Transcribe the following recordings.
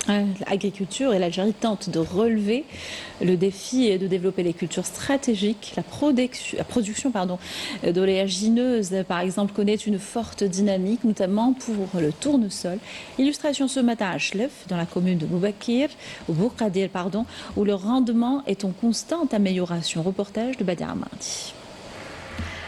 L'agriculture et l'Algérie tentent de relever le défi et de développer les cultures stratégiques. La production d'oléagineuses, par exemple, connaît une forte dynamique, notamment pour le tournesol. Illustration ce matin à Chlef, dans la commune de Bourkadir, où le rendement est en constante amélioration. Reportage de Badia Amardi.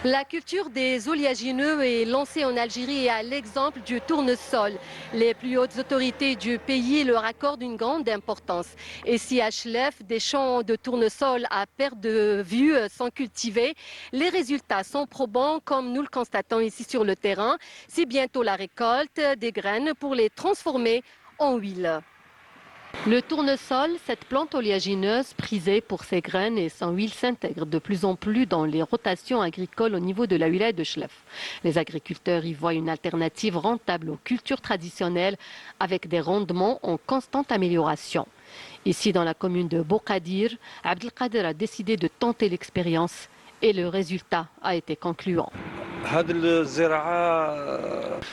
La culture des oléagineux est lancée en Algérie et à l'exemple du tournesol. Les plus hautes autorités du pays leur accordent une grande importance. Et si à Chlef, des champs de tournesol à perte de vue sont cultivés, les résultats sont probants comme nous le constatons ici sur le terrain. C'est bientôt la récolte des graines pour les transformer en huile. Le tournesol, cette plante oléagineuse prisée pour ses graines et son huile s'intègre de plus en plus dans les rotations agricoles au niveau de la wilaya de Chlef. Les agriculteurs y voient une alternative rentable aux cultures traditionnelles avec des rendements en constante amélioration. Ici, dans la commune de Bourkadir, Abdelkader a décidé de tenter l'expérience et le résultat a été concluant.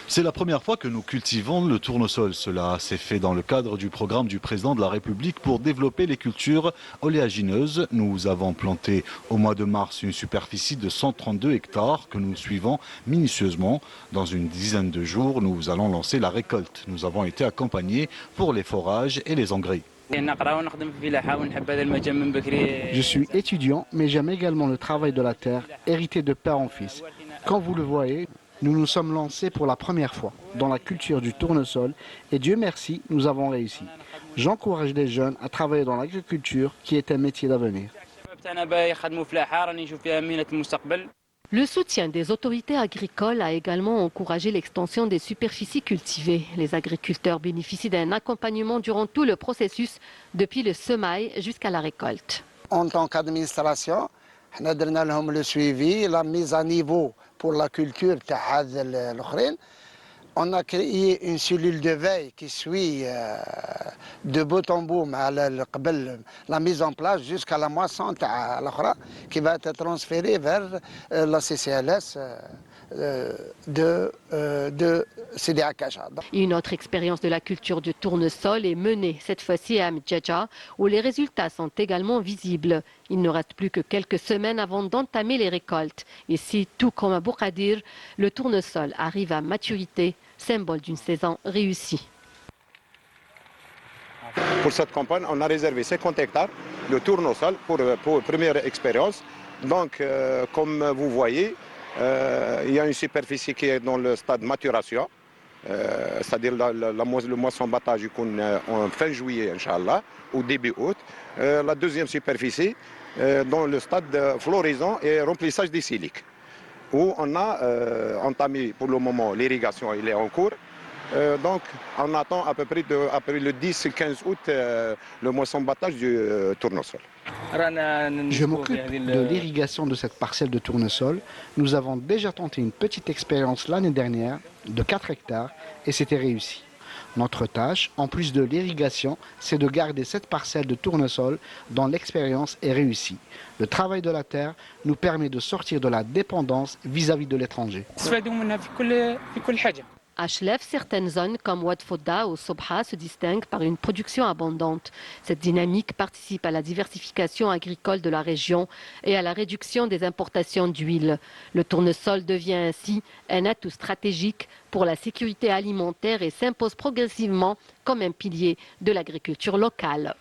C'est la première fois que nous cultivons le tournesol. Cela s'est fait dans le cadre du programme du président de la République pour développer les cultures oléagineuses. Nous avons planté au mois de mars une superficie de 132 hectares que nous suivons minutieusement. Dans une dizaine de jours, nous allons lancer la récolte. Nous avons été accompagnés pour les forages et les engrais. Je suis étudiant, mais j'aime également le travail de la terre, hérité de père en fils. Comme vous le voyez, nous nous sommes lancés pour la première fois dans la culture du tournesol et Dieu merci, nous avons réussi. J'encourage les jeunes à travailler dans l'agriculture qui est un métier d'avenir. Le soutien des autorités agricoles a également encouragé l'extension des superficies cultivées. Les agriculteurs bénéficient d'un accompagnement durant tout le processus, depuis le semail jusqu'à la récolte. En tant qu'administration, nous avons le suivi, la mise à niveau pour la culture. On a créé une cellule de veille qui suit de bout en bout la mise en place jusqu'à la moisson qui va être transférée vers la CCLS de CDA Kacha. Une autre expérience de la culture du tournesol est menée cette fois-ci à Mdjadja, où les résultats sont également visibles. Il ne reste plus que quelques semaines avant d'entamer les récoltes. Ici, tout comme à Bourkadir, le tournesol arrive à maturité, symbole d'une saison réussie. Pour cette campagne, on a réservé 50 hectares de tournesol pour première expérience. Donc, comme vous voyez, il y a une superficie qui est dans le stade de maturation, c'est-à-dire le moisson-battage en fin juillet, Inch'Allah, ou début août. La deuxième superficie dans le stade de floraison et remplissage des siliques, où on a entamé pour le moment l'irrigation, il est en cours. Donc on attend à peu près après le 10-15 août le moisson-battage du tournesol. Je m'occupe de l'irrigation de cette parcelle de tournesol. Nous avons déjà tenté une petite expérience l'année dernière de 4 hectares et c'était réussi. Notre tâche, en plus de l'irrigation, c'est de garder cette parcelle de tournesol dont l'expérience est réussie. Le travail de la terre nous permet de sortir de la dépendance vis-à-vis de l'étranger. À Chlef, certaines zones comme Ouad Fodda ou Sobha se distinguent par une production abondante. Cette dynamique participe à la diversification agricole de la région et à la réduction des importations d'huile. Le tournesol devient ainsi un atout stratégique pour la sécurité alimentaire et s'impose progressivement comme un pilier de l'agriculture locale.